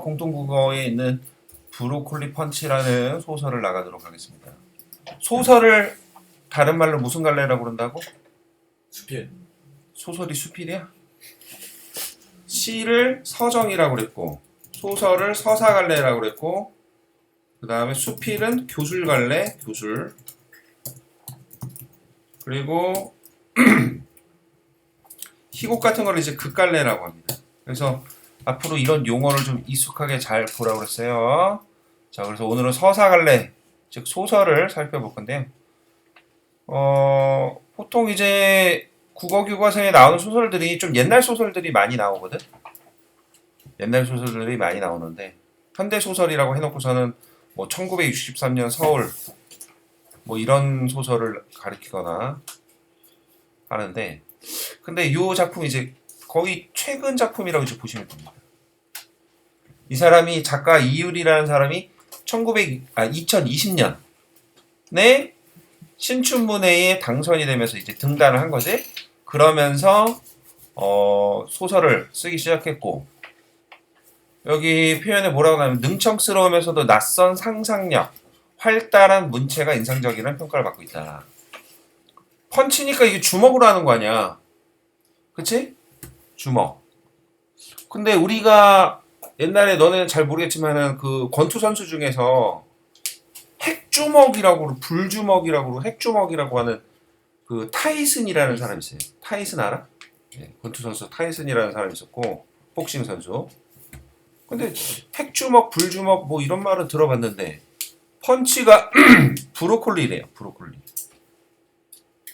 공통국어에 있는 브로콜리 펀치라는 소설을 나가도록 하겠습니다. 소설을 다른 말로 무슨 갈래라고 그런다고? 수필. 소설이 수필이야? 시를 서정이라고 그랬고 소설을 서사갈래라고 그랬고 그 다음에 수필은 교술갈래, 교술. 그리고 희곡 같은 걸 이제 극갈래라고 합니다. 그래서 앞으로 이런 용어를 좀 익숙하게 잘 보라고 그랬어요. 자, 그래서 오늘은 서사갈래, 즉 소설을 살펴볼 건데요. 보통 이제 국어 교과서에 나오는 소설들이 좀 옛날 소설들이 많이 나오거든. 옛날 소설들이 많이 나오는데 현대 소설이라고 해놓고서는 뭐 1963년 서울 뭐 이런 소설을 가리키거나 하는데, 근데 이 작품 이제 거의 최근 작품이라고 이제 보시면 됩니다. 이 사람이 작가 이율이라는 사람이 2020년에 신춘문예에 당선이 되면서 이제 등단을 한 거지. 그러면서 소설을 쓰기 시작했고, 여기 표현에 뭐라고 하냐면 능청스러우면서도 낯선 상상력, 활달한 문체가 인상적이라는 평가를 받고 있다. 펀치니까 이게 주먹으로 하는 거 아니야. 그치? 주먹. 근데 우리가 옛날에 너네는 잘 모르겠지만은 그 권투 선수 중에서 핵주먹이라고, 불주먹이라고, 핵주먹이라고 하는 그 타이슨이라는 사람이 있어요. 타이슨 알아? 네, 권투 선수 타이슨이라는 사람이 있었고, 복싱 선수. 근데 핵주먹, 불주먹 뭐 이런 말은 들어봤는데 펀치가 브로콜리래요. 브로콜리.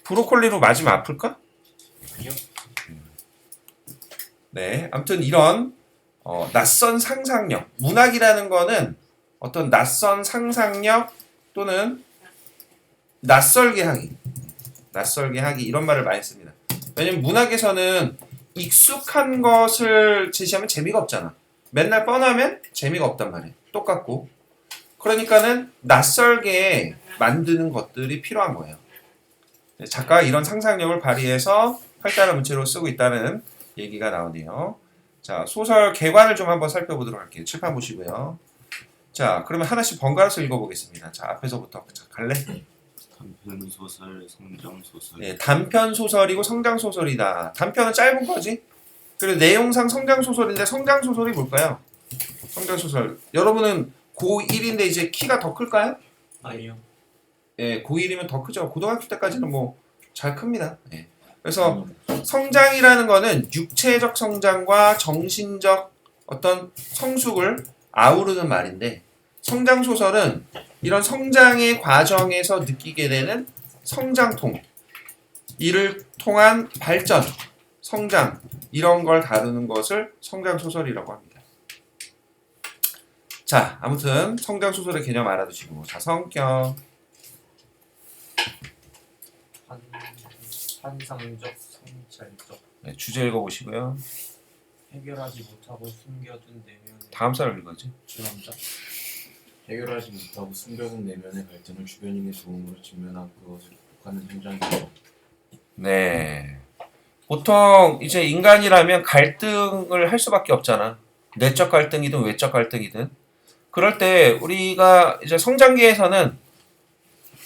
브로콜리로 맞으면 아플까? 아니요. 네, 아무튼 이런 낯선 상상력. 문학이라는 거는 어떤 낯선 상상력 또는 낯설게 하기 이런 말을 많이 씁니다. 왜냐면 문학에서는 익숙한 것을 제시하면 재미가 없잖아. 맨날 뻔하면 재미가 없단 말이에요. 똑같고. 그러니까는 낯설게 만드는 것들이 필요한 거예요. 작가가 이런 상상력을 발휘해서 활달한 문체로 쓰고 있다는 얘기가 나오네요. 자, 소설 개관을 좀 한번 살펴보도록 할게요. 칠판 보시고요. 자, 그러면 하나씩 번갈아서 읽어보겠습니다. 자, 앞에서부터 갈래? 단편 소설, 성장 소설. 네, 단편 소설이고 성장 소설이다. 단편은 짧은 거지. 그리고 내용상 성장 소설인데 성장 소설이 뭘까요? 성장 소설. 여러분은 고1인데 이제 키가 더 클까요? 아니요. 예, 고1이면 더 크죠. 고등학교 때까지는 뭐 잘 큽니다. 예. 그래서 성장이라는 거는 육체적 성장과 정신적 어떤 성숙을 아우르는 말인데, 성장 소설은 이런 성장의 과정에서 느끼게 되는 성장통, 이를 통한 발전, 성장, 이런 걸 다루는 것을 성장 소설이라고 합니다. 자, 아무튼 성장 소설의 개념 알아두시고, 자, 성격. 환상적, 성찰적. 네, 주제 읽어보시고요. 해결하지 못하고 숨겨둔 내면의 다음 사람 읽어야지. 주남자. 해결하지 못하고 숨겨둔 내면의 갈등을 주변인의 도움으로 직면하고 그것을 극복하는 현장이죠. 네. 보통 이제 인간이라면 갈등을 할 수밖에 없잖아. 내적 갈등이든 외적 갈등이든. 그럴 때 우리가 이제 성장기에서는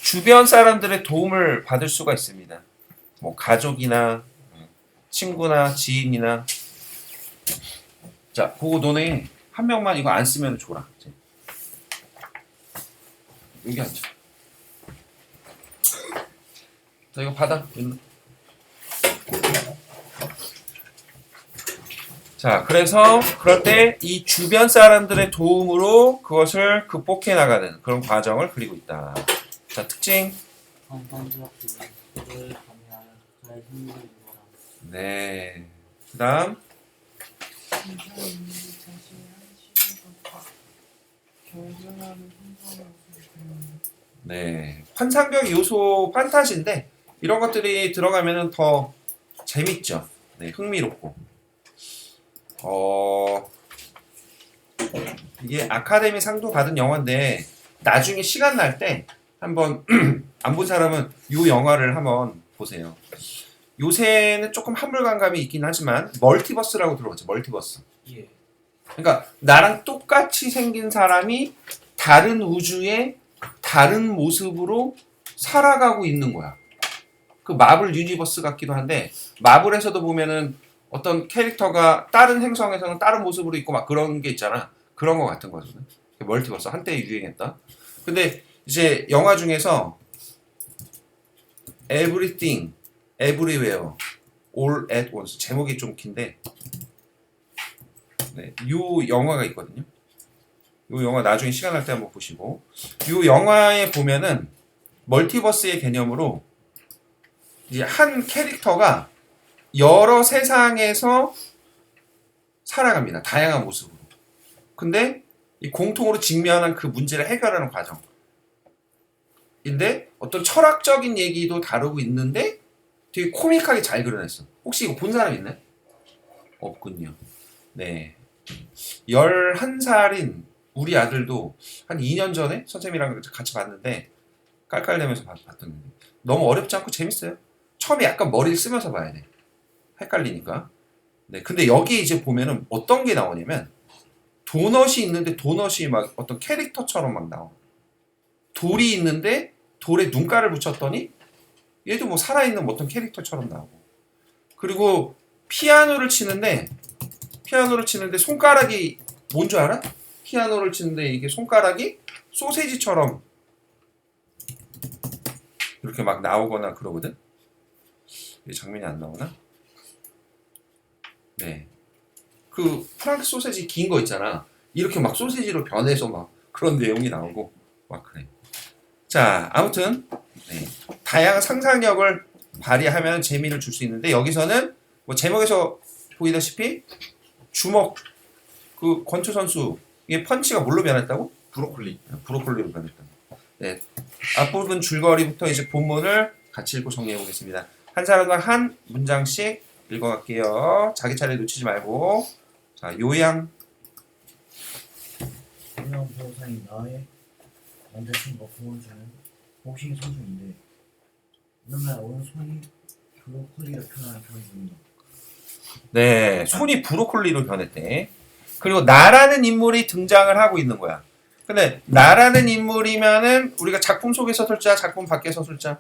주변 사람들의 도움을 받을 수가 있습니다. 뭐 가족이나 친구나 지인이나. 자, 그거 너네 한 명만 이거 안 쓰면 줘라. 이제. 여기 앉아. 자, 이거 받아. 자, 그래서 그럴 때 이 주변 사람들의 도움으로 그것을 극복해 나가는 그런 과정을 그리고 있다. 자, 특징. 네. 그 다음. 네. 환상적 요소 판타지인데 이런 것들이 들어가면 더 재밌죠. 네, 흥미롭고. 이게 아카데미 상도 받은 영화인데 나중에 시간 날 때 한번 안 본 사람은 이 영화를 한번 보세요. 요새는 조금 한물 감감이 있긴 하지만 멀티버스라고 들어봤죠. 멀티버스. 예. 그러니까 나랑 똑같이 생긴 사람이 다른 우주의 다른 모습으로 살아가고 있는 거야. 그 마블 유니버스 같기도 한데 마블에서도 보면은 어떤 캐릭터가 다른 행성에서는 다른 모습으로 있고 막 그런 게 있잖아. 그런 거 같은 거거든. 멀티버스 한때 유행했다. 근데 이제 영화 중에서 Everything, Everywhere, All at Once 제목이 좀 긴데 네, 요 영화가 있거든요. 요 영화 나중에 시간 날 때 한번 보시고 요 영화에 보면은 멀티버스의 개념으로 이제 한 캐릭터가 여러 세상에서 살아갑니다. 다양한 모습으로. 근데 이 공통으로 직면한 그 문제를 해결하는 과정인데 어떤 철학적인 얘기도 다루고 있는데 되게 코믹하게 잘 그려냈어. 혹시 이거 본 사람 있나요? 없군요. 네. 11살인 우리 아들도 한 2년 전에 선생님이랑 같이 봤는데 깔깔대면서 봤던 너무 어렵지 않고 재밌어요. 처음에 약간 머리를 쓰면서 봐야 돼. 헷갈리니까. 네. 근데 여기 이제 보면은 어떤 게 나오냐면 도넛이 있는데 도넛이 막 어떤 캐릭터처럼 막 나와. 돌이 있는데 돌에 눈가를 붙였더니 얘도 뭐 살아있는 어떤 캐릭터처럼 나오고. 그리고 피아노를 치는데 손가락이 뭔 줄 알아? 피아노를 치는데 이게 손가락이 소세지처럼 이렇게 막 나오거나 그러거든. 이 장면이 안 나오나? 네. 그 프랑크 소세지 긴 거 있잖아. 이렇게 막 소세지로 변해서 막 그런 내용이 나오고 막 그래. 자, 아무튼 네. 다양한 상상력을 발휘하면 재미를 줄 수 있는데 여기서는 뭐 제목에서 보이다시피 주먹 그 권투 선수 이게 펀치가 뭘로 변했다고? 브로콜리로 변했다. 네. 앞부분 줄거리부터 이제 본문을 같이 읽고 정리해 보겠습니다. 한 사람당 한 문장씩 읽어갈게요. 자기 차례 놓치지 말고. 자, 요양. 유명 배우사인 나의 남자친구가 보여주는 복싱 선수인데 어느 날 오른손이 브로콜리로 표현하는 편입니다. 네, 손이 브로콜리로 변했대. 그리고 나라는 인물이 등장을 하고 있는 거야. 근데 나라는 인물이면은 우리가 작품 속에 서술자, 작품 밖에 서술자.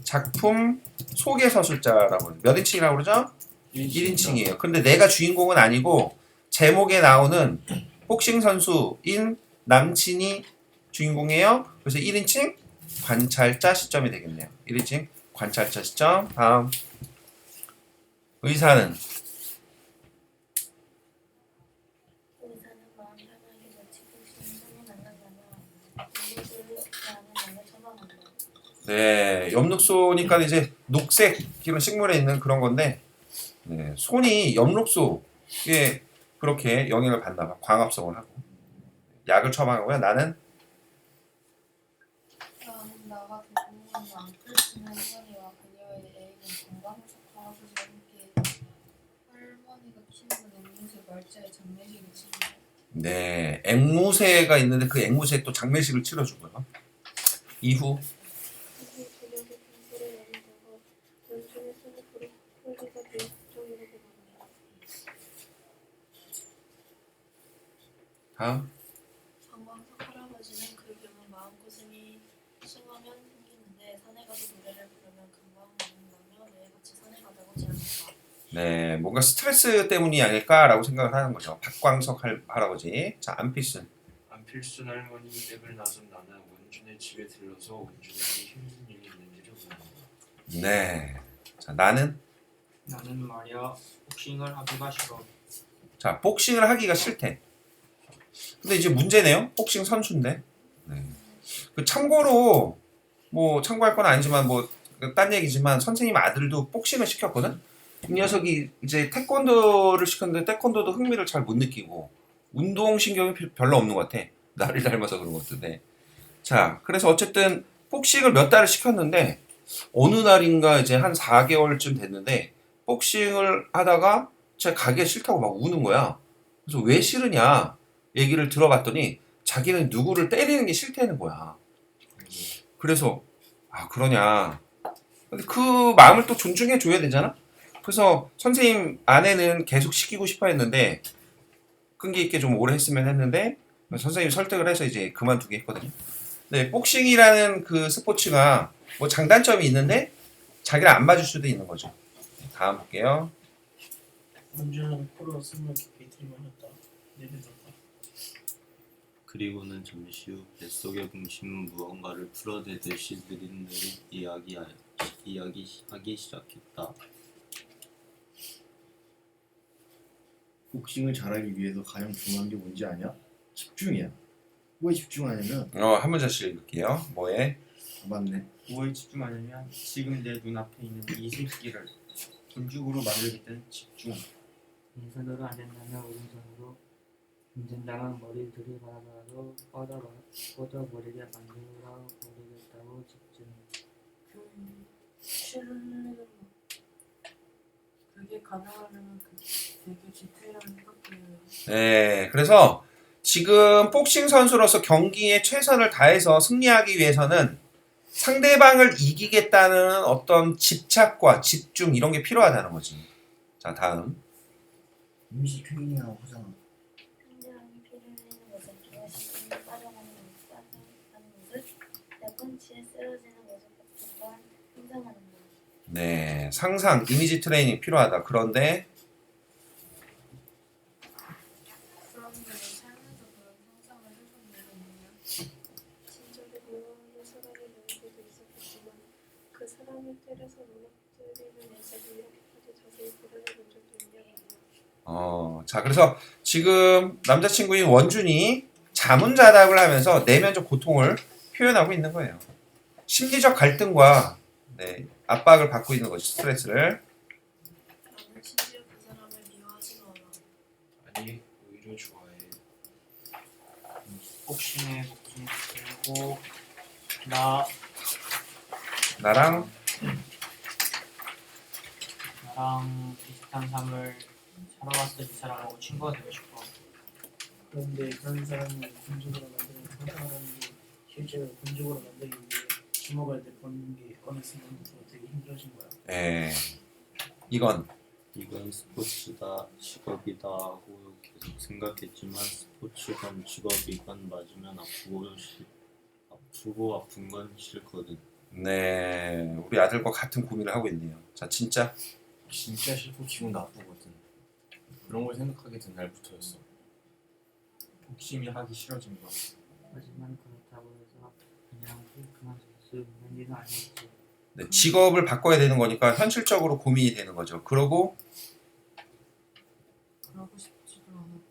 작품 속에 서술자라고 해요. 몇 인칭이라고 그러죠? 1인칭이에요. 근데 내가 주인공은 아니고 제목에 나오는 복싱 선수인 남친이 주인공이에요. 그래서 1인칭 관찰자 시점이 되겠네요. 1인칭 관찰자 시점. 다음. 의사는 마음 편하게 마치고 싶은 손이 만나거나 이웃을 대하는 말을 처방한다. 네, 엽록소니까 이제 녹색 이런 식물에 있는 그런 건데 네, 손이 엽록소에 그렇게 영향을 받나 봐. 광합성을 하고 약을 처방하고요. 나는 나가 대부분 안풀 쓰는 할머니와 그녀의 애인은 건강해서 함께 할머니가 키우는 앵무새 말자의 장례식을 치른다. 네, 앵무새가 있는데 그 앵무새 또 장례식을 치러주고요. 이후 그녀의 빙수를 내리다가 연중에 쓰는 브로콜리가 미역국이라고 말한다. 다음. 관광석 할아버지는 그 병은 마음고생이 심하면 생기는데 산에 가서 노래를 부르면 금방 낫는다며 매일 같이 산에 가자고 제안했다. 네, 뭔가 스트레스 때문이 아닐까라고 생각을 하는 거죠. 박광석 할아버지. 자, 안필순. 안필순 할머니 댁을 나선 나는 원준의 집에 들러서 원준에게 힘든 일이 있는지를 물어본다. 네. 자, 나는 나는 말이야 복싱을 하기가 싫어. 자, 복싱을 하기가 싫대. 근데 이제 문제네요. 복싱 선수인데. 네. 그 참고로 뭐 참고할 건 아니지만 뭐 딴 얘기지만 선생님 아들도 복싱을 시켰거든. 이 녀석이 이제 태권도를 시켰는데 태권도도 흥미를 잘 못 느끼고 운동 신경이 별로 없는 것 같아. 나를 닮아서 그런 것 같은데. 자, 그래서 어쨌든 복싱을 몇 달을 시켰는데 어느 날인가 이제 한 4개월쯤 됐는데 복싱을 하다가 제가 가기가 싫다고 막 우는 거야. 그래서 왜 싫으냐 얘기를 들어봤더니 자기는 누구를 때리는 게 싫다는 거야. 그래서 아 그러냐. 근데 그 마음을 또 존중해 줘야 되잖아. 그래서 선생님 아내는 계속 시키고 싶어 했는데 끈기 있게 좀 오래 했으면 했는데 선생님이 설득을 해서 이제 그만두게 했거든요. 네, 복싱이라는 그 스포츠가 뭐 장단점이 있는데 자기를 안 맞을 수도 있는 거죠. 다음 볼게요. 문제는 코로 숨을 깊이 들이마셨다. 내뱉었다. 그리고는 잠시 후 뱃속의 중심은 무언가를 풀어대듯이 느릿느릿 이야기하기 시작했다. 복싱을 잘하기 위해서 가장 중요한 게 뭔지 아냐? 집중이야. 뭐에 집중하냐면 한 문제씩 읽을게요. 뭐에? 맞네. 뭐에 집중하냐면 지금 내 눈앞에 있는 이 새끼를 군죽으로 만들겠다는 집중. 왼손으로 안 된다면 오른손으로 김전장은 머리를 들이받아도 뻗어버리게 만들어 버리겠다고 집중. 실은 그게 가능하면 되게 디테일한 생각이에요. 네, 그래서 지금 복싱 선수로서 경기에 최선을 다해서 승리하기 위해서는 상대방을 이기겠다는 어떤 집착과 집중 이런 게 필요하다는 거지. 자, 다음. 임시 트레이닝하고 하잖아. 상대방이 피를 흘리는 모습, 기어시키는 빠져가는 모습, 내 펀치에 쓰러지는 모습 같은 걸 상상하는 것. 네, 상상, 이미지 트레이닝 필요하다. 그런데 그런데 삶에서 그런 상상을 해본 적이 있나요? 친절이고 사람이 누구도 있었겠지만 그 사람을 때려서 무너뜨리는 모습을 이렇게까지 자세히 그려본 적도 있냐고요. 자, 그래서 지금 남자친구인 원준이 자문자답을 하면서 내면적 고통을 표현하고 있는 거예요. 심리적 갈등과 네, 압박을 받고 있는 거죠. 스트레스를. 나는 심지어 그 사람을 미워하지도 않아. 아니 오히려 좋아해. 복싱에 복싱 그리고 나랑 나랑 비슷한 삶을 살아왔을 때 이 사람하고 친구가 되고 싶어. 그런데 그런 사람을 군죽으로 만드는 상상하는 게 실제로 군죽으로 만들기 위해 주먹을 내뻗는 게 어느 순간부터 되게 힘들어진 거야. 예, 이건 이건 스포츠다, 직업이다 하고 계속 생각했지만 스포츠건 직업이건 맞으면 아프고 아픈 건 싫거든. 네, 우리 아들과 같은 고민을 하고 있네요. 자, 진짜 싫고 기분 나쁘거든. 그런 걸 생각하게 된 날부터였어. 복싱이 하기 싫어진 거야. 하지만 그렇다고 해서 그냥 그만둘 수 있는 일은 아니었지. 네, 직업을 바꿔야 되는 거니까 현실적으로 고민이 되는 거죠. 그러고 그러고 싶지도 않았고.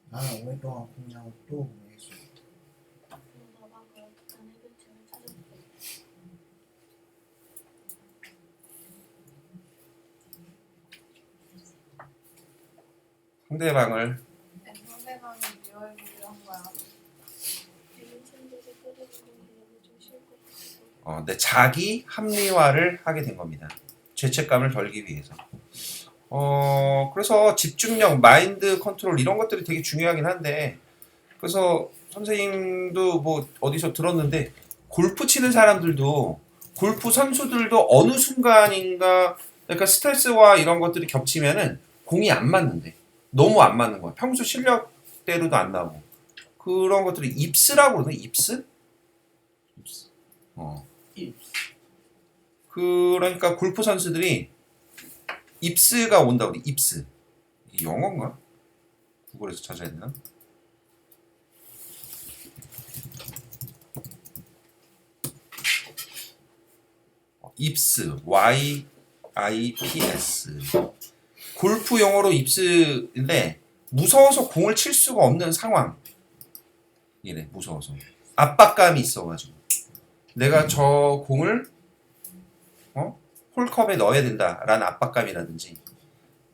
나는 오랫동안 고민하고 또 고민했어. 그러다가 그럴듯한 해결책을 찾았대. 상대방을 상대방이 미워해보려 한 거야. 이런 친구들 때리는 건 그냥 좀 싫을 것 같고. 네, 자기 합리화를 하게 된 겁니다. 죄책감을 덜기 위해서. 그래서 집중력, 마인드 컨트롤 이런 것들이 되게 중요하긴 한데, 그래서 선생님도 뭐 어디서 들었는데 골프 치는 사람들도 골프 선수들도 어느 순간인가 그러니까 스트레스와 이런 것들이 겹치면은 공이 안 맞는데 너무 안 맞는 거야. 평소 실력대로도 안 나오고 그런 것들이 입스라고 그러나 입스? 입스. 그러니까 골프 선수들이 입스가 온다고 그래. 입스. 이게 영어인가? 구글에서 찾아야 되나? 입스. YIPS. 골프 용어로 입스인데 무서워서 공을 칠 수가 없는 상황. 이래. 무서워서. 압박감이 있어가지고. 내가 저 공을 홀컵에 넣어야 된다라는 압박감이라든지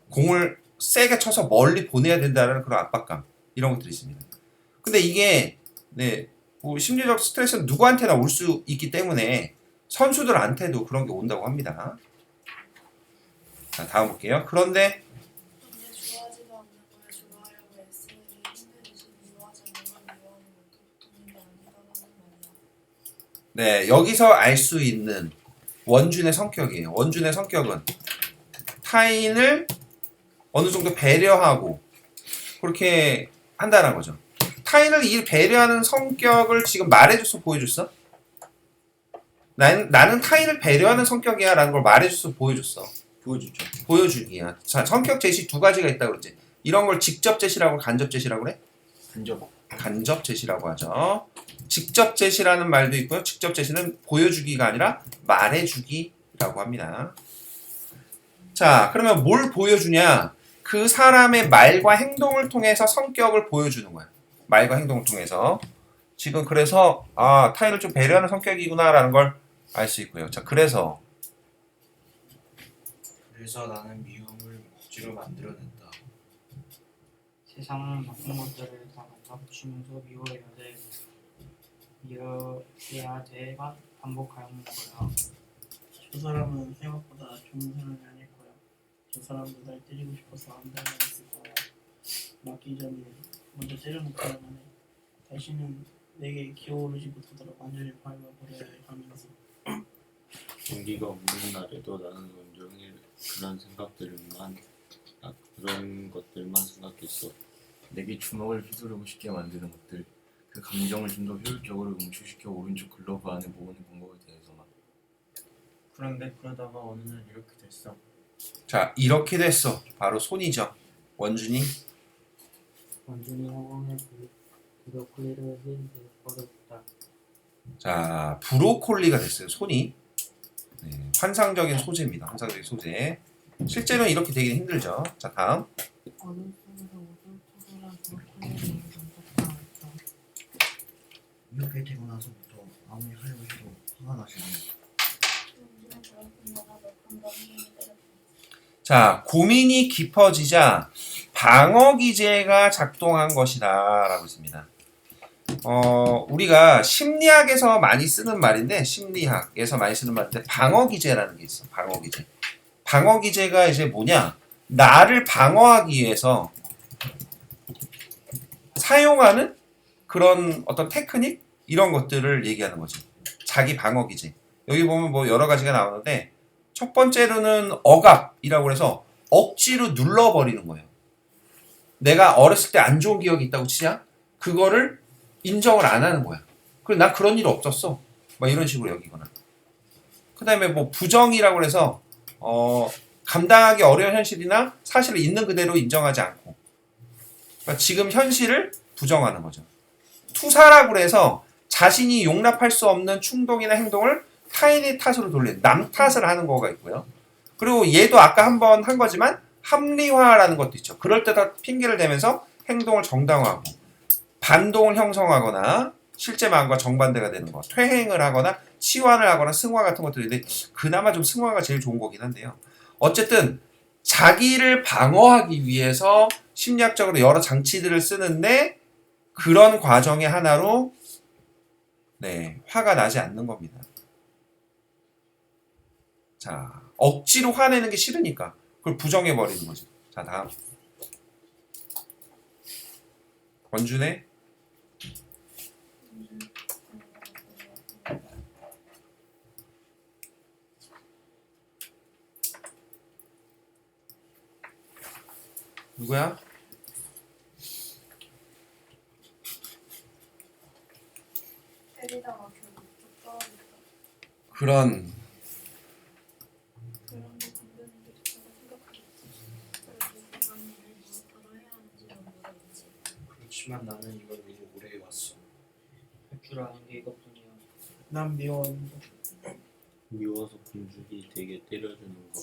공을 세게 쳐서 멀리 보내야 된다라는 그런 압박감 이런 것들이 있습니다. 근데 이게 네, 뭐 심리적 스트레스는 누구한테나 올 수 있기 때문에 선수들한테도 그런 게 온다고 합니다. 자, 다음 볼게요. 그런데 근데 좋아하지도 않는 걸 좋아하려고 애쓰니 힘들듯이 미워하지 않는 걸 미워하는 것도 보통 일이 아니다라는 말이야. 네, 여기서 알 수 있는 원준의 성격이에요. 원준의 성격은 타인을 어느 정도 배려하고 그렇게 한다는 거죠. 타인을 이 배려하는 성격을 지금 말해줘서 보여줬어? 나는 타인을 배려하는 성격이야 라는 걸 말해줘서 보여줬어. 보여주죠. 보여주기야. 자, 성격 제시 두 가지가 있다고 그랬지. 이런 걸 직접 제시라고 간접 제시라고 그래? 간접 제시라고 하죠. 직접 제시라는 말도 있고요. 직접 제시는 보여주기가 아니라 말해주기라고 합니다. 자, 그러면 뭘 보여주냐? 그 사람의 말과 행동을 통해서 성격을 보여주는 거야. 말과 행동을 통해서. 지금 그래서 타인을 좀 배려하는 성격이구나라는 걸 알 수 있고요. 자, 그래서 나는 미움을 억지로 만들어낸다. 세상은 나쁜 것들을 다 갖다 붙이면서 미워해야 돼가 반복하는 거야. 저 사람은 생각보다 좋은 사람이 아닐 거야. 저 사람도 날 때리고 싶어서 안 닮아있을 거야. 맞기 전에 먼저 때려놓기만 해. 다시는 내게 기어오르지 못하도록 완전히 밟아버려야 해 하면서. 공기가 없는 날에도 나는 온종일 그런 것들만 생각했어. 내게 주먹을 휘두르고 싶게 만드는 것들, 그 감정을 좀 더 효율적으로 응축시켜 오른쪽 글러브 안에 모으는 방법에 대해서만. 그런데 그러다가 어느 날 이렇게 됐어. 자, 이렇게 됐어. 바로 손이죠. 원준이. 완전히 학원에 브로콜리를 버렸다. 자, 브로콜리가 됐어요. 손이. 네, 환상적인 소재입니다. 환상적인 소재. 실제로는 이렇게 되기는 힘들죠. 자, 다음. 어둠 속에서 우둘투둘한 브로콜리를 던졌다 했다. 이렇게 되고 나서부터 아무리 하려고 해도 화가 나지 않아. 용진은 저런 분야가 몇번더 힘이 때렸다. 자, 고민이 깊어지자 방어 기제가 작동한 것이다 라고 했습니다. 우리가 심리학에서 많이 쓰는 말인데, 심리학에서 많이 쓰는 말인데 방어 기제라는 게 있어. 방어 기제. 방어 기제가 이제 뭐냐? 나를 방어하기 위해서 사용하는 그런 어떤 테크닉 이런 것들을 얘기하는 거지. 자기 방어 기제. 여기 보면 뭐 여러 가지가 나오는데 첫 번째로는 억압이라고 해서 억지로 눌러버리는 거예요. 내가 어렸을 때 안 좋은 기억이 있다고 치자? 그거를 인정을 안 하는 거야. 그래, 난 그런 일 없었어. 막 이런 식으로 여기거나. 그 다음에 뭐 부정이라고 해서 감당하기 어려운 현실이나 사실을 있는 그대로 인정하지 않고, 그러니까 지금 현실을 부정하는 거죠. 투사라고 해서 자신이 용납할 수 없는 충동이나 행동을 타인의 탓으로 돌리는, 남 탓을 하는 거가 있고요. 그리고 얘도 아까 한번 한 거지만 합리화라는 것도 있죠. 그럴 때 다 핑계를 대면서 행동을 정당화하고, 반동을 형성하거나 실제 마음과 정반대가 되는 것, 퇴행을 하거나 치환을 하거나 승화 같은 것들인데, 그나마 좀 승화가 제일 좋은 거긴 한데요. 어쨌든 자기를 방어하기 위해서 심리학적으로 여러 장치들을 쓰는데, 그런 과정의 하나로 화가 나지 않는 겁니다. 자, 억지로 화내는 게 싫으니까 그걸 부정해버리는 거죠. 자, 다음. 권준의 누구야? 때리다가 결국 쭉 떨어졌다. 그런 그런 거 건드는 게 좋다고 생각하겠지. 그래도 사람이 왜 무엇하러 해야 하는지를 모르겠지. 그렇지만 나는 이걸 너무 오래 해왔어. 할 줄 아는 게 이것뿐이야. 난 미워한다. 미워서 군죽이 되게 때려주는 거.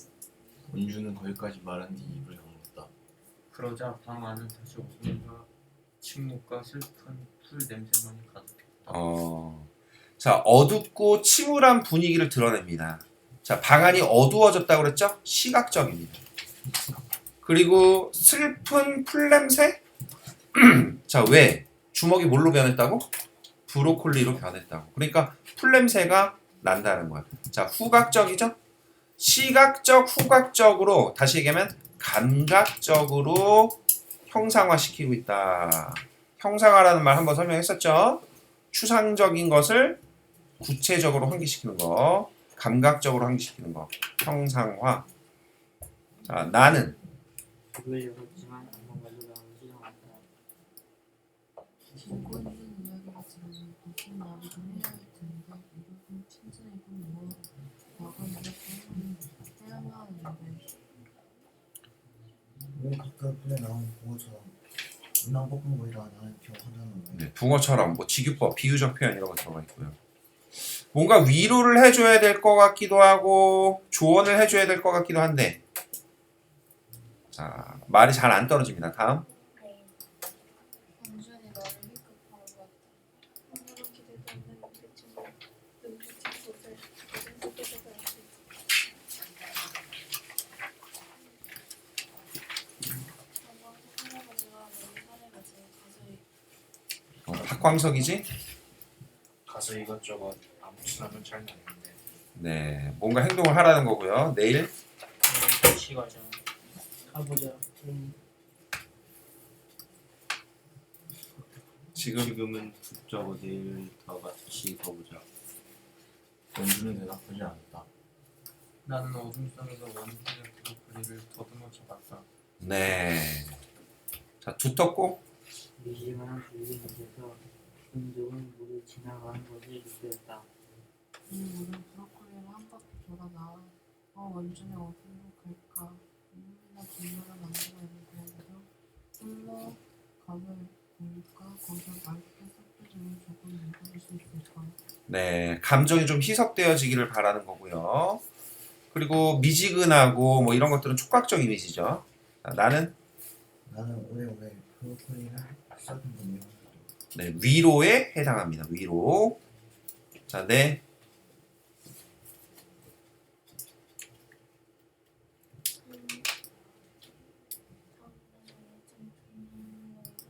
원주는 거기까지 말한 뒤 입을 다물었다. 그러자 방 안은 다시 어둠과 침묵과 슬픈 풀 냄새만이 가득했다. 자, 어둡고 침울한 분위기를 드러냅니다. 자, 방안이 어두워졌다고 그랬죠? 시각적입니다. 그리고 슬픈 풀냄새? 자, 왜? 주먹이 뭘로 변했다고? 브로콜리로 변했다고. 그러니까 풀냄새가 난다는 거야. 자, 후각적이죠? 시각적, 후각적으로, 다시 얘기하면 감각적으로 형상화시키고 있다. 형상화라는 말 한번 설명했었죠? 추상적인 것을 구체적으로 환기시키는 거, 감각적으로 환기시키는 거, 형상화. 자, 나는 문을 열었지만 아무 말도 나오지 않았다. 김건준 이야기가 들으면 무슨 말이든 해야 할 텐데 이러고 친절이고 뭐 과거 이렇게 해야만 하는데 왜 가까이 나온 붕어처럼 눈안 뽑은 거이라 나는 기억한다는 거예요. 네, 붕어처럼 뭐 직유법, 비유적 표현 이런 거 들어가 있고요. 뭔가 위로를 해줘야 될 것 같기도 하고 조언을 해줘야 될 것 같기도 한데 자 말이 잘 안 떨어집니다. 다음 네. 원준이 너를 힐끗하고 왔다. 아무런 기대도 없는 우리 친구 눈빛이 곳을 모든 속에서 알수 있어. 한번 할아버지와 너희 사내가 지금 가수의 박광석이지? 가서 이것저것 아무 수나면 잘 나는데 네 뭔가 행동을 하라는 거고요. 내일 같이 가자. 가보자. 지금은 북적어 내일 다 같이 가보자. 원주는 대답하지 않았다. 나는 어둠 속에서 원준의 브로콜리를 더듬어 쳐봤다. 네. 자 두텁고 미지근한 불빛 밑에서 은적은 물이 지나가는 것을 느꼈다. 이 물은 브로콜리를 한 바퀴 돌아 나와 원준의 어디로 갈까 눈이나 분노를 만들어내고 홀로 가을 보니까 거기서 맑게 섞여지는 조금 느껴질 수 있을까. 네 감정이 좀 희석되어지기를 바라는 거고요. 그리고 미지근하고 뭐 이런 것들은 촉각적 이미지죠. 자, 나는 나는 오래오래 브로콜리를 썰은 거네요. 네, 위로에 해당합니다. 위로. 자, 네.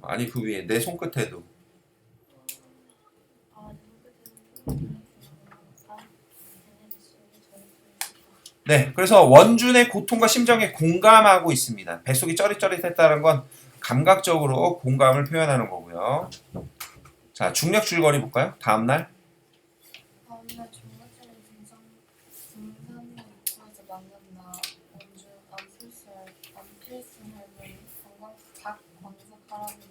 아니 그 위에 내 손끝에도. 네, 그래서 원준의 고통과 심정에 공감하고 있습니다. 뱃속이 쩌릿쩌릿했다는 건 감각적으로 공감을 표현하는 거고요. 자, 중력 줄거리 볼까요? 다음 날. 다음날 중간쯤에 등산 입구에서 만났나 원준 안필순 할머니 박광석 할아버지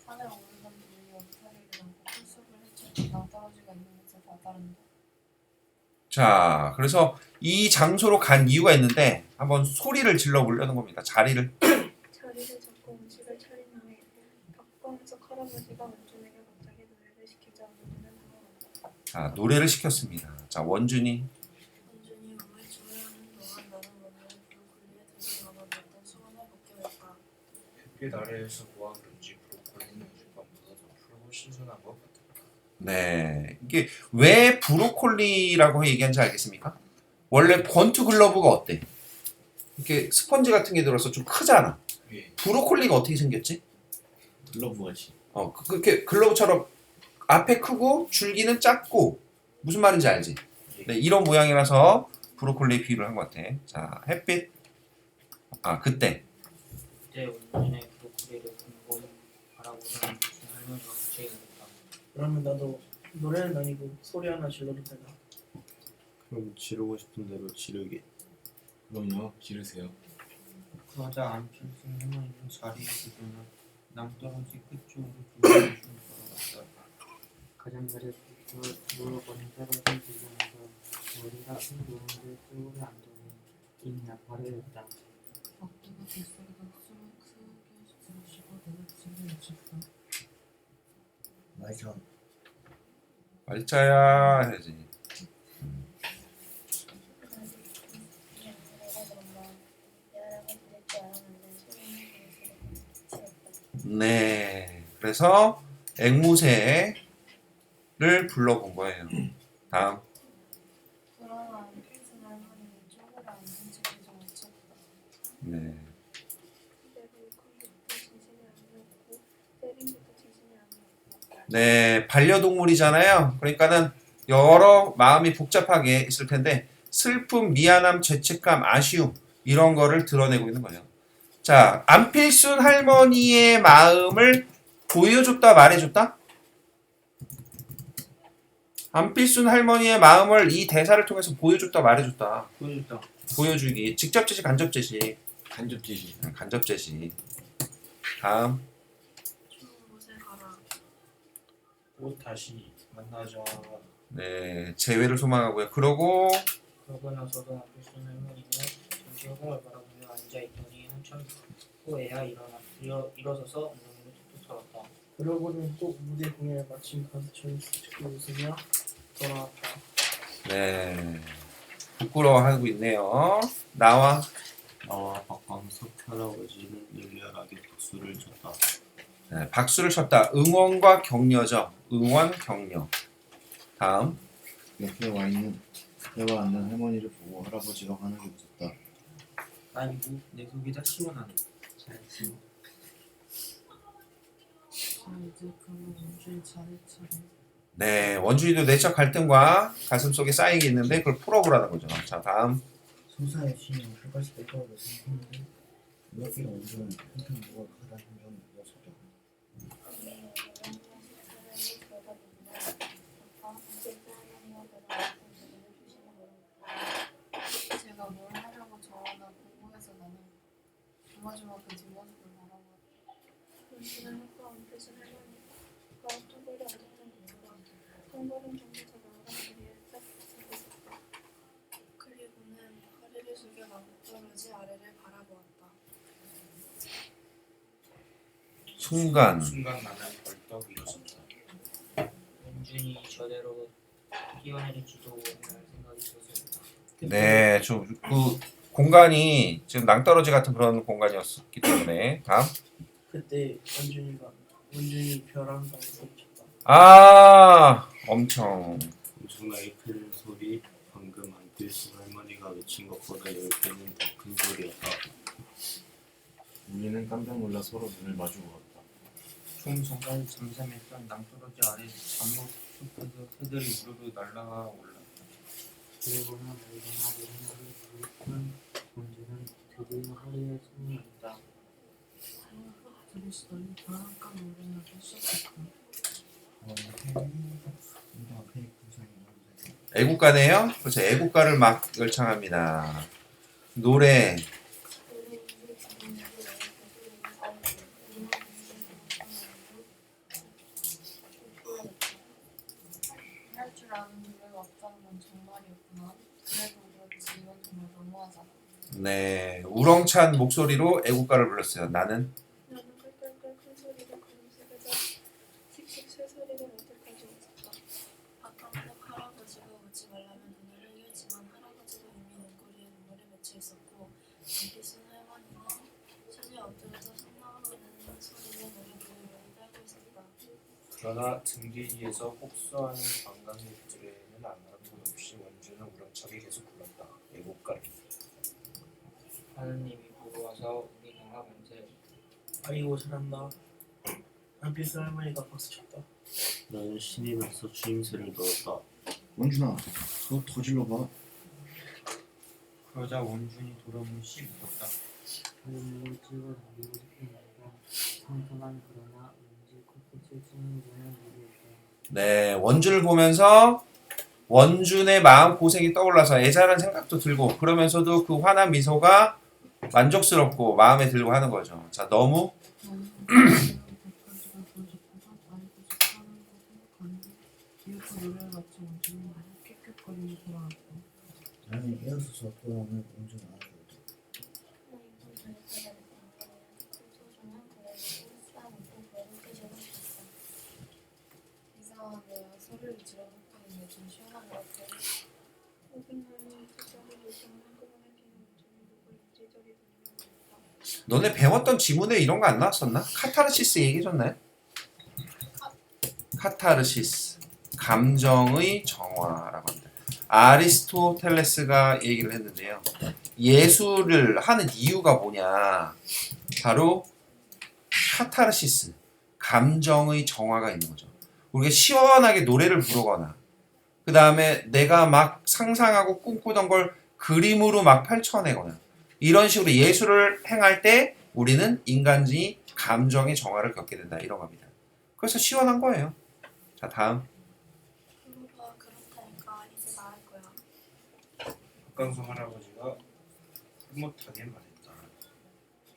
산에 오르던 뒤에 연타리를 안고 풀숲을 헤쳐 낭떠러지가 있는 곳에 다다른다. 자, 그래서 이 장소로 간 이유가 있는데 한번 소리를 질러 보려는 겁니다. 자리를 잡고 음식을 차린 후에 박광석 할아버지가 원준에게 갑자기 노래를 시키자 원준은 당황한다. 자, 노래를 시켰습니다. 자, 원준이 원준이 음을 좋아하는 동안 나는 원준의 브로콜리에 다시 가봐봤던 수건을 벗게 될까. 햇빛 아래에서 뭐가 그런지 브로콜리는 육감보다 더 푸르고 신선한 것 같아. 네, 이게 왜 브로콜리라고 얘기한지 알겠습니까? 원래 권투 글러브가 어때? 이렇게 스펀지 같은 게 들어서 좀 크잖아. 예. 브로콜리가 어떻게 생겼지? 글러브 같이. 그렇게 글러브처럼 앞에 크고 줄기는 작고 무슨 말인지 알지? 네, 이런 모양이라서 브로콜리 비유를 한 것 같아. 자, 햇빛. 아, 그때. 그때 원준의 브로콜리를 보고 바라보던 무슨 할머니가 갑자기 나왔다. 그러면 나도 노래는 아니고 소리 하나 질러도 되나? 그럼 지르고 싶은 대로 지르게. 그럼요, 지르세요. 그러자 안필순 할머니는 자리에서 일어나 낭떠러지 끝쪽으로 조용히 걸어갔다. 가장자리에 누워버린 떨어진 들려면서 머리가 둥그런데 뚫고를 안 도니 이미 나팔을 어깨가 뱃속에다 숨을 크게 들이쉬고 내가 집에 미쳤다. 마이크 말자야 해야지. 네, 그래서 앵무새를 불러본 거예요. 다음. 그러나 안필순 할머니는 쪼그려 앉은 채 계속 외쳤다. 네. 내가 욕한 것도 진심이 아니었고 때린 것도 진심이 아니었고. 네, 반려동물이잖아요. 그러니까는 여러 마음이 복잡하게 있을 텐데 슬픔, 미안함, 죄책감, 아쉬움 이런 거를 드러내고 있는 거예요. 자, 안필순 할머니의 마음을 보여줬다 말해줬다? 안필순 할머니의 마음을 이 대사를 통해서 보여줬다 말해줬다. 보여줬다. 보여주기. 직접 제시, 간접 제시. 간접 지시. 간접 제시. 다음. 좋은 곳에 가라. 곧 다시 만나자. 네, 재회를 소망하고요. 그러고 그러고 나서도 안필순 할머니는 잠시 허공을 바라보며 앉아있더니 한참 후에야 일어서서 엉덩이를 툭툭 털었다. 그러고는 또 무대 공연을 마친 가수처럼 스치게 웃으며 돌아왔다. 네, 부끄러워하고 있네요. 나와. 나와 박광석 할아버지는 열렬하게 박수를 쳤다. 네, 박수를 쳤다. 응원과 격려죠. 응원, 격려. 다음. 옆에 와 앉는 할머니를 보고 할아버지가 환하게 웃었다. 아이고 내 속이 다 시원하네. 잘했어. 자 이제 그러면 원준이 차례. 네, 원준이도 내적 갈등과 가슴 속에 쌓이게 있는데 그걸 풀어보라는 거죠. 자, 다음. 소사의 신이 할아버지 될 거라고 생각했는데 무엇이가 완전 한편 누가 가다니면 무엇이다. 제가 뭘 하려고 저러나 궁금해서 나는 조마조마한 뒷모습을 바라보았다. 원준은 아까 안필순 할머니가 턱걸이 앉았던 곳으로 한 걸음 정도 더 나아가는 뒤에 딱 서고 있었다. 그리고는 허리를 숙여 낭떠러지 아래를 바라보았다. 순간. 나는 벌떡 일어섰다. 원준이 저대로 뛰어내릴지도 모르는 생각이 들었습니다. 네, 그 공간이 지금 낭떠러지 같은 그런 공간이었기 때문에 다음. 그때 원준이 별 한가에 섰다. 아, 엄청. 엄청나 에이플 소리, 방금 안필순 할머니가 외친 것보다 10배는 더 큰 소리였다. 우리는 깜짝 놀라 서로 눈을 마주 보았다. 좀 전까지 잠잠했던 낭떠러지 아래 잠못 숲에서 새들이 우르르 날아가 올랐다. 그리고는 물건하게 하늘을 부르던 원준은 드디어 허리에 손이 었다. 들으시더니 바람감 노래하기 시작했다. 애국가네요. 그렇죠. 애국가를 막 열창합니다. 노래. 할 줄 아는 노래가 없다는 건 정말이었구나. 그래도 그렇지 이건 정말 너무하잖아. 네, 우렁찬 목소리로 애국가를 불렀어요. 나는. 나는 깔깔깔 큰 소리로 구름 속에서 씩씩 쇠소리가 날 때까지 웃었다. 바깥쪽 할아버지가 오지 말라면 눈을 흘렸지만 할아버지도 이미 눈꼬리에 눈물이 맺혀 있었고 안필순 할머니는 실내 엎드려서 성나가는 소리로 머리를 빨고 있었다. 그러나 등 뒤에서 복수하는 관광객들에는 아무런 것 없이 원준은 우렁차게 계속 불렀다. 애국가를. 하느님이 보러 와서 우리 경화 만세. 아이고 잘한다. 안필순 할머니가 박수 쳤다. 나는 신임에서 주임새를 넣었다. 원준아, 그거 더 질러봐. 그러자 원준이 돌아보니 씩 웃었다. 하느님을 찍어 다니고 싶은 마음과 상큼한 그러나 왠지 코끝을 찌는 듯한 일이었다. 네, 원준을 보면서 원준의 마음 고생이 떠올라서 애잔한 생각도 들고 그러면서도 그 환한 미소가 만족스럽고 마음에 들고 하는 거죠. 자, 너무 나는 백화지가 보고 싶어서 다니고 싶다는 거 생각하는데 뒤에서 노래를 마치 원준이 너무 킥킥거리며 돌아왔다. 나는 이어서 돌아오면 원준 안 하거든. 나 인턴 저녁 때가 됐다. 소중한 그래도 싸움고 그래도 표정을 줬다. 이상하네요. 소리를 질러놓고는 요즘 시원한 것 같아요. 오분만에 두자리 요정을 한꺼번에 피는 원준이 목을 이리저리 돌리며 물었다. 너네 배웠던 지문에 이런 거 안 나왔었나? 카타르시스 얘기해줬나요? 카타르시스, 감정의 정화라고 합니다. 아리스토텔레스가 얘기를 했는데요. 예술을 하는 이유가 뭐냐? 바로 카타르시스, 감정의 정화가 있는 거죠. 우리가 시원하게 노래를 부르거나 그 다음에 내가 막 상상하고 꿈꾸던 걸 그림으로 막 펼쳐내거나 이런 식으로 예술을 행할 때 우리는 인간의 감정의 정화를 겪게 된다 이런 겁니다. 그래서 시원한 거예요. 자, 다음. 부모가 그렇다니까 이제 나을 거야. 박광수 할아버지가 흐뭇하게 말했다.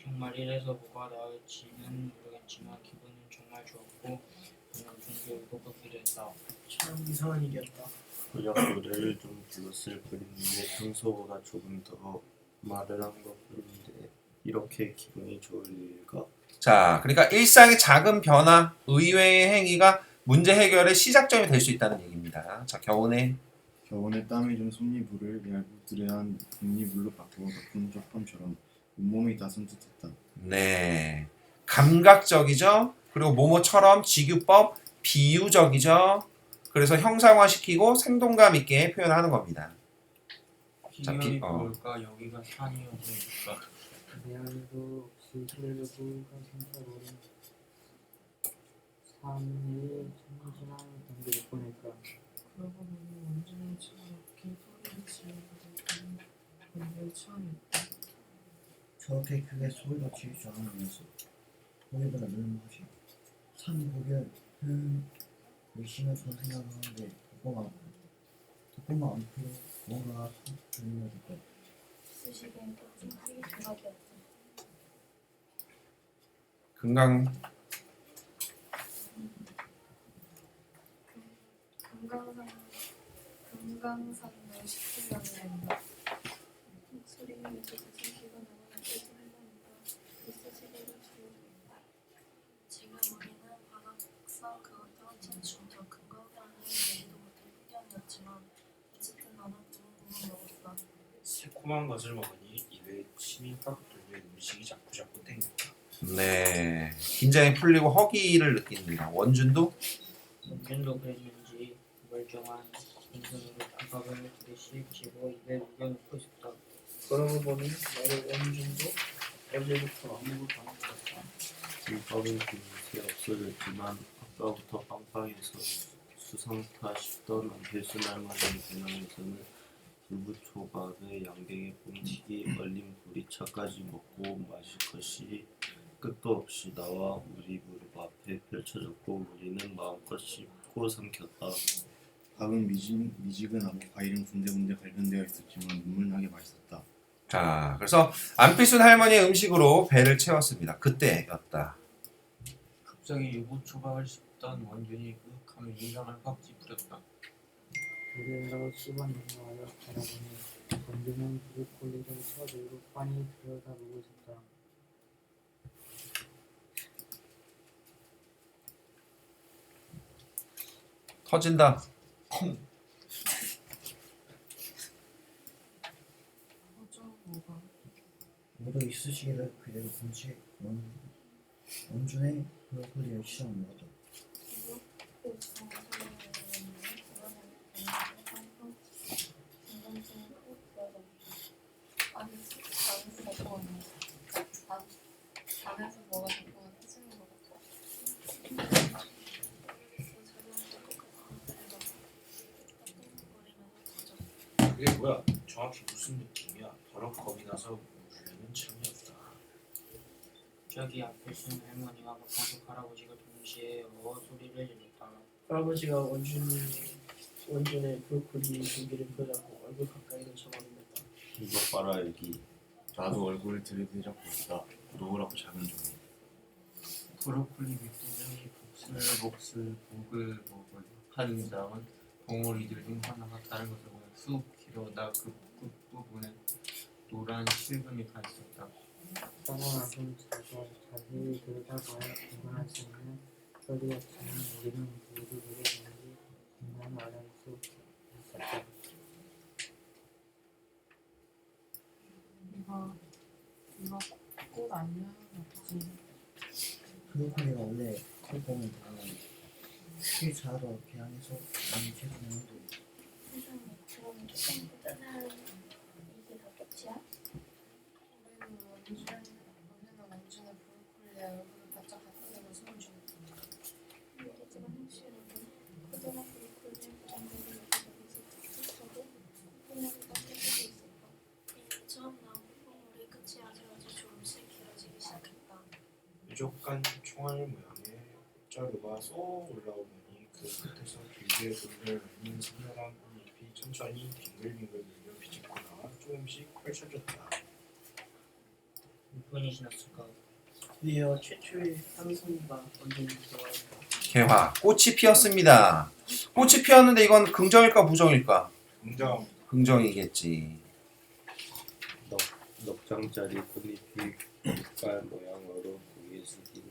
정말 이래서 뭐가 나을지는 모르겠지만 기분은 정말 좋았고 그냥 준비 결국 걷기로 했다. 참 이상한 일이었다. 고작 노래를 좀 불렀을 뿐인데 평소보다 조금 더 말을 한 것뿐인데 이렇게 기분이 좋을 일일까? 자, 그러니까 일상의 작은 변화, 의외의 행위가 문제 해결의 시작점이 될 수 있다는 얘기입니다. 자, 겨우내 땀에 좀 솜니물을 얄부드레한 분리물로 바꾸고 덮은 쪽밤처럼 온몸이 다 선뜻했다. 네, 감각적이죠. 그리고 뭐뭐처럼 직유법, 비유적이죠. 그래서 형상화시키고 생동감 있게 표현하는 겁니다. 자, 비명이 뭘까? 여기가 산이어 보니까 내 안에도 없이 소리를 보니까 생사로운 산이 천지나 경계를 보낼까. 그러고 보니 원준의 집은 어깨 소리를 지르고 근데 처음이었다. 저렇게 크게 소리도 지을 줄 알았면서 거기다가 넣는 것이 산 보면 열심히 저는 생각하는데 덕분만 않고 뭔가 툭 들리면 될까. 수식엔 좀 하기 대박이었다. 금강산 금강산을 시키려고 한다. 목소리가 이제 무슨 나오는 뜻을 할머니가 이쑤시개를 주었다. 지금 우리는 바닥서 그것과 진충 더 큰 거라는 얘기도 못할 풍경이었지만 어쨌든 나는 구멍구멍 먹었다. 새콤한 것을 먹으니 입에 침이 빡 돌며 음식이 자꾸자꾸 땡겼다. 네, 긴장이 풀리고 허기를 느낍니다. 원준도 원준도 그랬는지 멀쩡한 인생으로 밥밥을 두개씩 쥐고 입에 우겨놓고 있었다. 그러고 보니 나의 원준도 어제부터 아무것도 안 먹었다. 김밥은 금세 없어졌지만 아까부터 빵빵해서 수상타 싶던 안필순 할머니 배낭에서는 불부초밥에 양갱에 뽕튀기, 얼린 보리차까지 먹고 마실 것이 끝도 없이 나와 우리 무릎 앞에 펼쳐졌고 우리는 마음껏 씹고 삼켰다. 밥은 미지근하고 과일은 군데군데 발견되어 있었지만 눈물나게 맛있었다. 자, 그래서 안필순 할머니의 음식으로 배를 채웠습니다. 그때였다. 갑자기 유부초밥을 씹던 원준이 으윽하며 인상을 확 찌푸렸다. 무대라고 씹어내는 와요. 바라보니 원준은 브로콜리를 쳐들고 빤히 들여다보고 있었다. 터진다. 어쩌 뭐가. 모두 이쑤시개를 그대로 훔치 원준의 브로콜리를 씻어 먹었다. 그 정상을 내렸는데 불안하게 진정성을 꼭 보여줬다. 안에서 뭐가 안에서 뭐가 자꾸 터지는 것 같다. 그게 뭐야? 정확히 무슨 느낌이야? 더럽 겁이 나서 울려는 참이었다. 저기 앞에 쓴 할머니와 박광석 할아버지가 동시에 소리를 질렀다. 할아버지가 원준의 브로콜리 두 개를 펴잡고 얼굴 가까이로 잡아당겼다. 이것 봐라 여기. 나도 얼굴을 들이대자고 했다. 놓으라고 작은 종이. 브로콜리 밑도장이 복슬복슬 보글보글 한 다음은 봉오리들 중 하나가 다른 것을 보면 쑥 길어다 그 끝부분에 노란 실금이 가 있었다. 떠나가긴 자세히 들여다봐야 구분할 수 있는 소리였지만 우리는 모두 노래인지 분명히 알아볼 수 있었다. 이거 꽃 아니야? 없지. 브로콜리가 원래 콩콩은 다음에 실 자라도 개안에서 많이 채소는데 세상에 그럼 조금 뜨뜻한 이게 다 끝이야? 우리는 원준의 브로콜리에 얼굴을 바짝 갖다 대고 숨을 쉬었다. 모르지만 혹시라도 커다란 브로콜리의 고정되는 여기저기서 툭툭 쳐도 콩콩하게 닦여지고 있었다. 이미 처음 나온 콩콩물의 끝이 아주 조금씩 길어지기 시작했다. 뾰족한 총알 모양의 꽃자루가 쏙 올라오더니 그 끝에서 길게 돌려 있는 서늘한 꽃잎이 천천히 빙글빙글 돌려 비집고 나와 조금씩 펼쳐졌다. 몇 분이 지났을까? 드디어 최초의 상승이가 원준이 들어왔다. 개화. 꽃이 피었습니다. 꽃이 피었는데 이건 긍정일까 부정일까? 긍정. 긍정이겠지. 넉장짜리 꽃잎이 빛깔 모양으로 고개 숙이는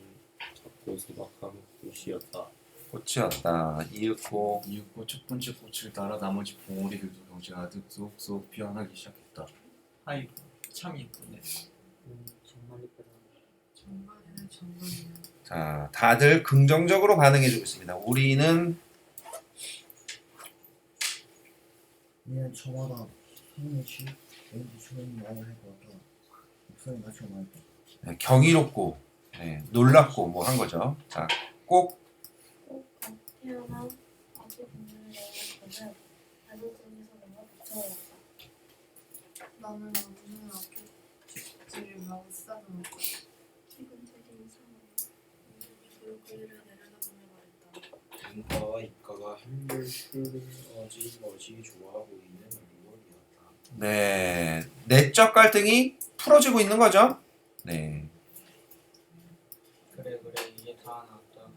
작고 소박한 꽃이었다. 꽃이었다. 이윽고 이윽고 첫 번째 꽃을 따라 나머지 봉오리들도 경쟁하듯 쏙쏙 피어나기 시작했다. 아이고 참 이쁘네. 정말 이쁘다. 정말이야. 자, 다들 긍정적으로 반응해주고 있습니다. 우리는 얘는 저마다 성민씨 왠지 주변 말을 할 것 같아. 목소리 맞춰 말까. 경이롭고 놀랍고 뭐 한 거죠. 자, 꼭 꼭 태어난 아기 동물을 내어놓고는 가족중에서 뭔가 걱정을 했다. 나는 오늘 아프지를 못 사는 기분 되게 이상해. 브로콜리를 내려다보며 말했다. 눈가와 입가가 한결 슈르어지 좋아 보이는 얼굴이었다. 네, 내적 갈등이 풀어지고 있는 거죠. 네, 그래 이제 다 나왔다.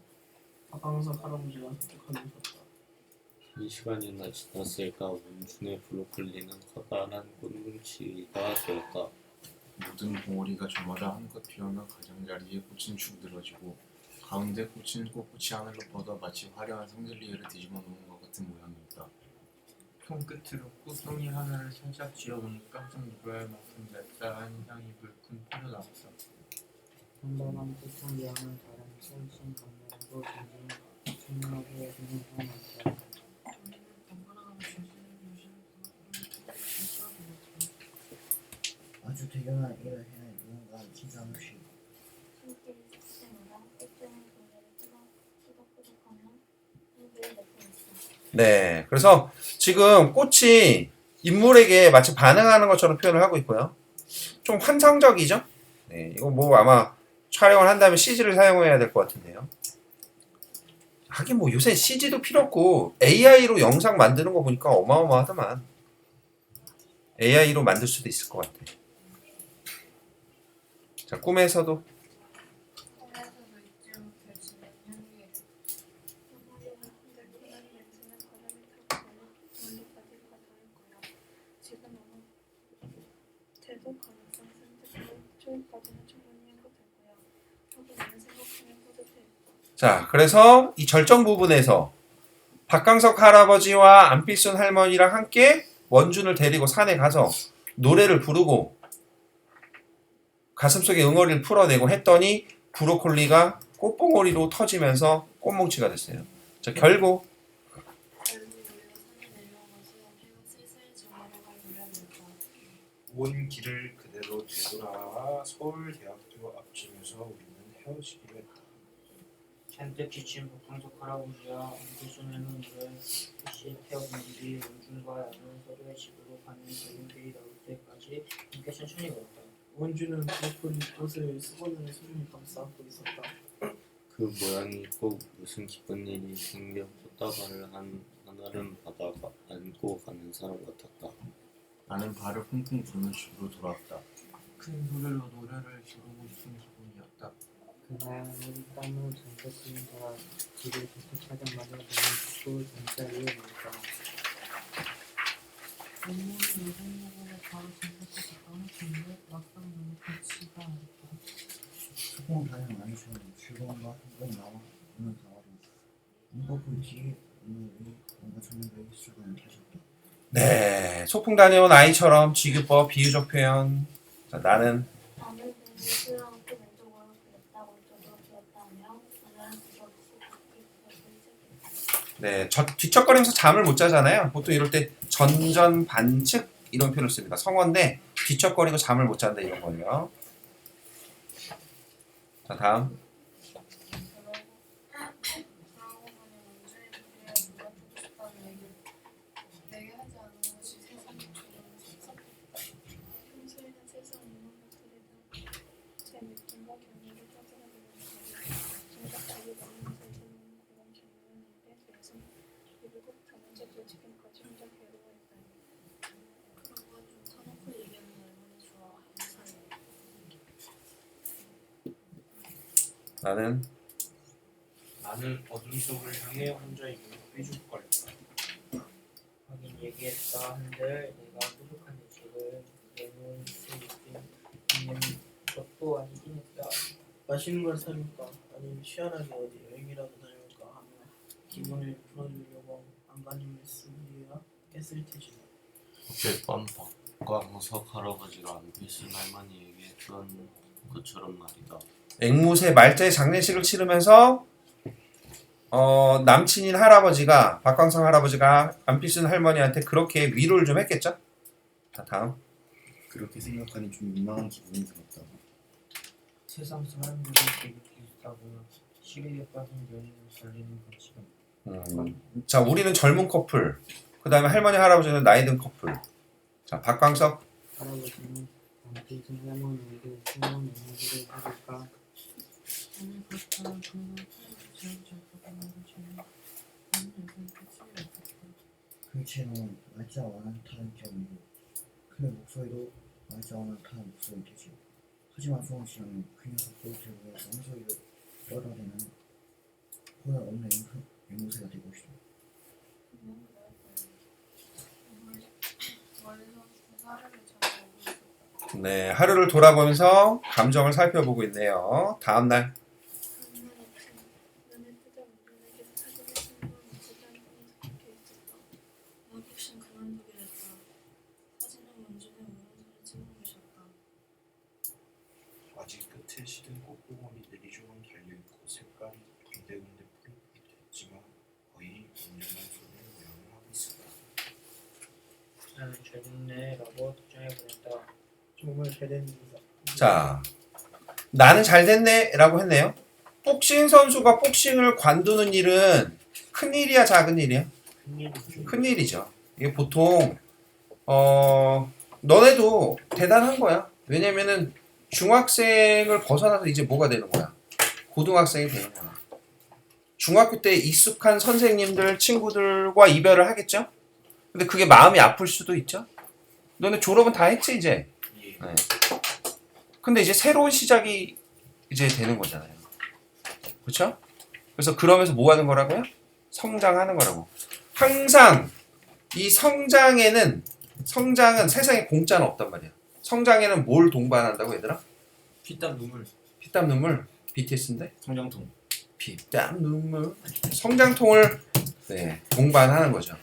박강석 할아버지가 설득하기 좋다. 이 시간이나 지났을까 원준의 브로콜리는 커다란 꽃뭉치가 되었다. 모든 봉오리가 저마다 한껏 피어나 가장자리에 꽃은 축 늘어지고 가운데 꽃은 꽃이 하늘로 뻗어 마치 화려한 상들리에를 뒤집어 놓은 것 같은 모양이었다. 손끝으로 꽃송이 하나를 살짝 쥐어보니 깜짝 놀랄 만큼 맵다한 향이 물씬 퍼져나왔다. 단단한 보통 양은 다른 손신 감면으로 진정하게 해주는 향이 있다. 우리는 번갈아가며 아주 대견한 일을 해 누군가 진상 없이 손길이 삭 때마다 꽃종의 고개를 끄덕끄덕하며 입을 내뿜었다. 네. 그래서 지금 꽃이 인물에게 마치 반응하는 것처럼 표현을 하고 있고요. 좀 환상적이죠? 네, 이거 뭐 아마 촬영을 한다면 CG를 사용해야 될 것 같은데요. 하긴 뭐 요새 CG도 필요 없고 AI로 영상 만드는 거 보니까 어마어마하더만. AI로 만들 수도 있을 것 같아. 자, 꿈에서도 꿈에서도 잊지 못할 진한 향기를 영화리와 달콤한 냄새는 바람이 타고 걸려 멀리까지 가닿을 거야. 지금 아마 대도 가능성 선택으로 초기까지는 충분히 행복할 거야. 하고 나는 생각하면 뿌듯해. 자, 그래서 이 절정 부분에서 박강석 할아버지와 안필순 할머니랑 함께 원준을 데리고 산에 가서 노래를 부르고 가슴속에 응어리를 풀어내고 했더니 브로콜리가 꽃봉오리로 터지면서 꽃뭉치가 됐어요. 자, 결국 결국 우리가 산에 내려와서 해가 슬슬 저물어갈 무렵이었다. 온 길을 그대로 되돌아 서울대학교 앞쯤에서 우리는 헤어지기로 했다. 잔뜩 지친 박강석 할아버지와 안필순에는 왜 혹시 태어난 뒤 원준과 얇은 서로의 집으로 가는 전용길이 나올 때까지 함께 천천히 걸었다. 원주는 브로콜리 꽃을 수건으로 소중히 감싸고 있었다. 그 모양이 꼭 무슨 기쁜 일이 생겨 꽃다발을 하나를 받아 안고 가는 사람 같았다. 나는 발을 쿵쿵 부는 집으로 돌아왔다. 큰 소리로 노래를 부르고 싶은 기분이었다. 그날 땀을 잔뜩 흘리다가 집에 도착하자마자 너무 춥고 잠자리에 누웠다. 온몸이 노곤노곤해 바로 잠겼다가 했는데 막상 너무 좋지가 않았다. 소풍 다녀 아니처럼 즐거움과 행복 나와 오늘 나와도 문법을 뒤에 오늘이 뭔가 전면적인 시간을 다셨다. 네, 소풍 다녀온 아이처럼 지규법 비유적 표현. 자, 나는 나는 내 수영하고 왼쪽으로 그렸다 오른쪽으로 그렸다 하며 오늘은 그것이 바뀌기 시작했다. 네, 뒤척거리면서 잠을 못 자잖아요. 보통 이럴 때 전전반측 이런 표현을 씁니다. 성어인데 뒤척거리고 잠을 못 잔다 이런 거예요. 자, 다음. 그러고 보니 원준이 둘이야 누가 보고 싶다는 얘기를 내게 하지 않은 것이 세상에 조금 섭섭했다. 평소에는 세상 인간 것들이든 제 느낌과 경험을 떠들어보는 정작 자기 마음에서 드는 그런 경험을 입에 대해서 입을 꼭 다문 채 솔직히까지 혼자 괴로워했다니. 그런 건 좀 터놓고 얘기하면 얼마나 좋아. 감사해. 나는 나는 어둠 속을 향해 혼자 있는 삐죽거렸다. 하긴 얘기했다 한들 내가 부족한 음식을 내놓을 수 있는 것도 아니긴 했다. 맛있는 걸 사줄까? 아니면 시원하게 어디 여행이라도 다녀올까 하며 기분을 풀어주려고 안간힘을 했을 테지만 어젯 밤 박광석 할아버지가 안필순 할머니에게 했던 것처럼 말이다. 앵무새 말자의 장례식을 치르면서 남친인 할아버지가 박광석 할아버지가 안필순 할머니한테 그렇게 위로를 좀 했겠죠? 자 다음. 그렇게 생각하니 좀 민망한 기분이 들었다. 세상 사람들은 되게 비슷하고 시계에 빠진 연인을 살리는 것처럼 자 우리는 젊은 커플, 그 다음에 할머니 할아버지는 나이 든 커플. 자 박광석. 할아버지는 안필순 할머니에게 수많은 얘기를 해줄까? 오늘 그렇다면 그는 제일 적극적으로 주는 인생의 끝을 그 채널은 말자와는 다른 점이고 그의 목소리도 말자와는 다른 목소리이지. 하지만 수원 씨는 그 녀석도 결국에 엉소리를 떨어내는 보다 없는 앵무새가 되고 싶다. 멀리서 사람을 잡아오고 있었다. 네 하루를 돌아보면서 감정을 살펴보고 있네요. 다음 날. 눈을 뜨자 운전에게 사진을 신고한 모습이 한 통에 적혀 있었다. 나 복싱 그만두기랬다. 사진은 원준의 오른손에 찍은 것이었다. 아직 끝에 시든 꽃봉오리들이 조금 달려있고 색깔이 군데군데 푸릇푸릇했지만 거의 온전한 소를 모양을 하고 있었다. 나는 잘 됐네 라고 답장해 보냈다. 정말 잘된 인사. 자 나는 잘 됐네 라고 했네요. 복싱 선수가 복싱을 관두는 일은 큰일이야 작은 일이야? 큰일이죠. 이게 보통 너네도 대단한 거야. 왜냐면은 중학생을 벗어나서 이제 뭐가 되는 거야? 고등학생이 되는 거야. 중학교 때 익숙한 선생님들, 친구들과 이별을 하겠죠? 근데 그게 마음이 아플 수도 있죠? 너네 졸업은 다 했지 이제? 예. 네. 근데 이제 새로운 시작이 이제 되는 거잖아요. 그렇죠? 그래서 그러면서 뭐 하는 거라고요? 성장하는 거라고. 항상 이 성장은 세상에 공짜는 없단 말이야. 성장에는 뭘 동반한다고 얘들아? 피땀 눈물 피땀 눈물. BTS인데? 성장통 피땀 눈물. 성장통을 네, 동반하는 거죠.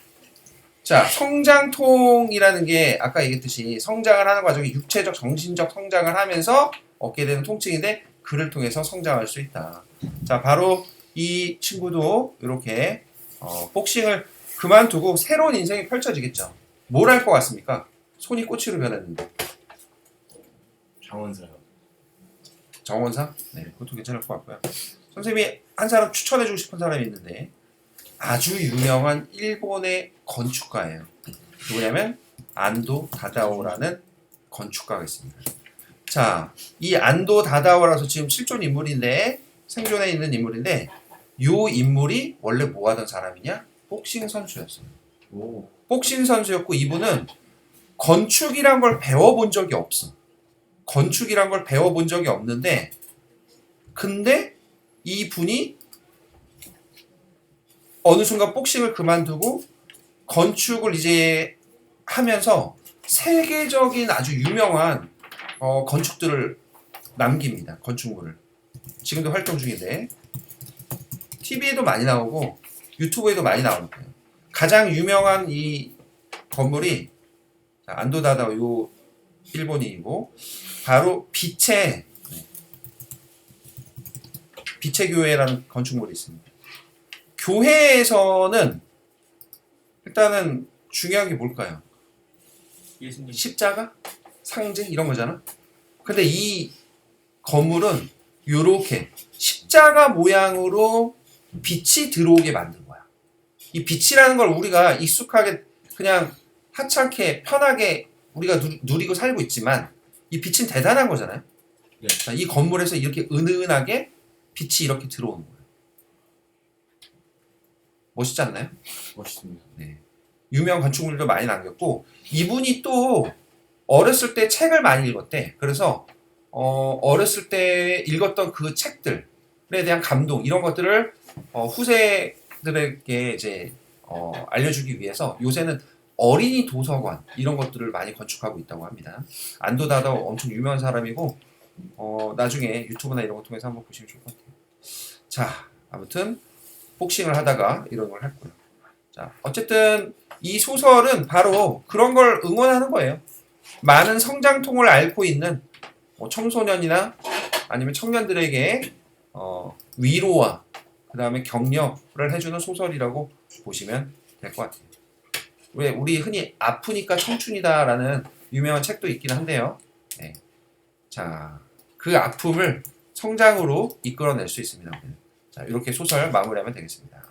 자, 성장통이라는 게 아까 얘기했듯이 성장을 하는 과정이 육체적, 정신적 성장을 하면서 얻게 되는 통증인데 그를 통해서 성장할 수 있다. 자, 바로 이 친구도 이렇게 복싱을 그만두고 새로운 인생이 펼쳐지겠죠. 뭘 할 것 같습니까? 손이 꼬치로 변했는데. 장원사요. 정원사? 네, 그것도 괜찮을 것 같고요. 선생님이 한 사람 추천해주고 싶은 사람이 있는데 아주 유명한 일본의 건축가예요. 누구냐면 안도 다다오라는 건축가가 있습니다. 자, 이 안도 다다오라서 지금 실존 인물인데 생존해 있는 인물인데 이 인물이 원래 뭐 하던 사람이냐? 복싱 선수였어요. 오. 복싱 선수였고 이분은 건축이란 걸 배워본 적이 없어. 건축이란 걸 배워본 적이 없는데 근데 이 분이 어느 순간 복싱을 그만두고 건축을 이제 하면서 세계적인 아주 유명한 건축들을 남깁니다. 건축물을. 지금도 활동 중인데 TV에도 많이 나오고 유튜브에도 많이 나올 거예요. 가장 유명한 이 건물이 안도다다오 요 일본인이고 바로 빛의 교회라는 건축물이 있습니다. 교회에서는 일단은 중요한 게 뭘까요? 예수님 십자가? 상징? 이런 거잖아. 근데 이 건물은 요렇게 십자가 모양으로 빛이 들어오게 만든 거야. 이 빛이라는 걸 우리가 익숙하게 그냥 하찮게 편하게 우리가 누리고 살고 있지만 이 빛은 대단한 거잖아요. 네. 자, 이 건물에서 이렇게 은은하게 빛이 이렇게 들어오는 거예요. 멋있지 않나요? 멋있습니다. 네. 유명 건축물도 많이 남겼고 이분이 또 어렸을 때 책을 많이 읽었대. 그래서 어렸을 때 읽었던 그 책들에 대한 감동 이런 것들을 후세들에게 이제 알려주기 위해서 요새는 어린이 도서관 이런 것들을 많이 건축하고 있다고 합니다. 안도다도 엄청 유명한 사람이고 나중에 유튜브나 이런 거 통해서 한번 보시면 좋을 것 같아요. 자, 아무튼 복싱을 하다가 이런 걸 했고요. 자, 어쨌든 이 소설은 바로 그런 걸 응원하는 거예요. 많은 성장통을 앓고 있는 청소년이나 아니면 청년들에게 위로와 그 다음에 격려를 해주는 소설이라고 보시면 될 것 같아요. 왜 우리 흔히 아프니까 청춘이다라는 유명한 책도 있긴 한데요. 네. 자, 그 아픔을 성장으로 이끌어낼 수 있습니다. 자, 이렇게 소설 마무리하면 되겠습니다.